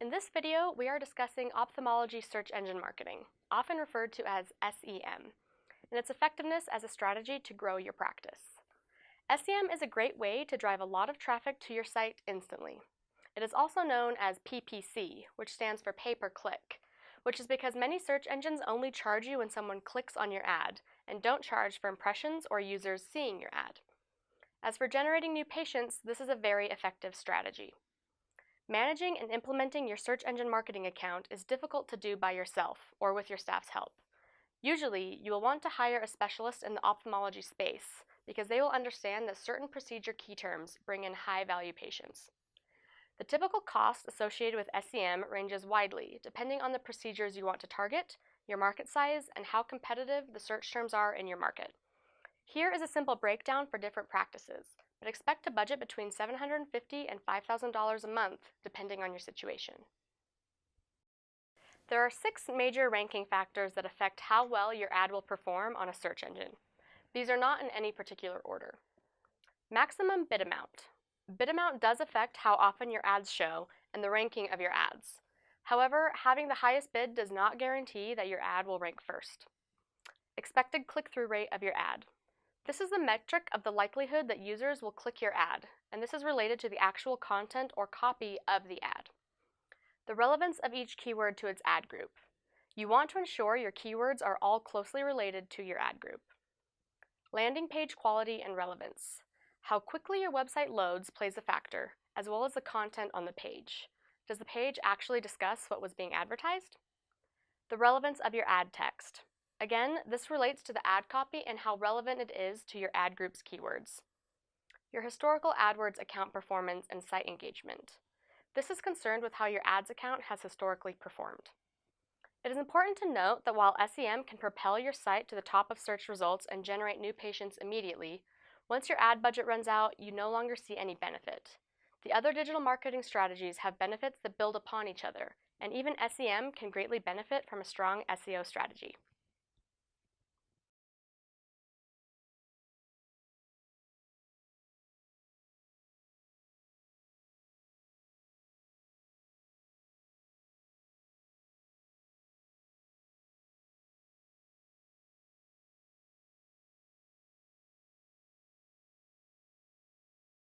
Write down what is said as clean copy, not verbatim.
In this video, we are discussing ophthalmology search engine marketing, often referred to as SEM, and its effectiveness as a strategy to grow your practice. SEM is a great way to drive a lot of traffic to your site instantly. It is also known as PPC, which stands for pay-per-click, which is because many search engines only charge you when someone clicks on your ad, and don't charge for impressions or users seeing your ad. As for generating new patients, this is a very effective strategy. Managing and implementing your search engine marketing account is difficult to do by yourself or with your staff's help. Usually, you will want to hire a specialist in the ophthalmology space because they will understand that certain procedure key terms bring in high-value patients. The typical cost associated with SEM ranges widely depending on the procedures you want to target, your market size, and how competitive the search terms are in your market. Here is a simple breakdown for different practices, but expect to budget between $750 and $5,000 a month, depending on your situation. There are 6 major ranking factors that affect how well your ad will perform on a search engine. These are not in any particular order. Maximum bid amount. Bid amount does affect how often your ads show and the ranking of your ads. However, having the highest bid does not guarantee that your ad will rank first. Expected click-through rate of your ad. This is the metric of the likelihood that users will click your ad, and this is related to the actual content or copy of the ad. The relevance of each keyword to its ad group. You want to ensure your keywords are all closely related to your ad group. Landing page quality and relevance. How quickly your website loads plays a factor, as well as the content on the page. Does the page actually discuss what was being advertised? The relevance of your ad text. Again, this relates to the ad copy and how relevant it is to your ad group's keywords. Your historical AdWords account performance and site engagement. This is concerned with how your ads account has historically performed. It is important to note that while SEM can propel your site to the top of search results and generate new patients immediately, once your ad budget runs out, you no longer see any benefit. The other digital marketing strategies have benefits that build upon each other, and even SEM can greatly benefit from a strong SEO strategy.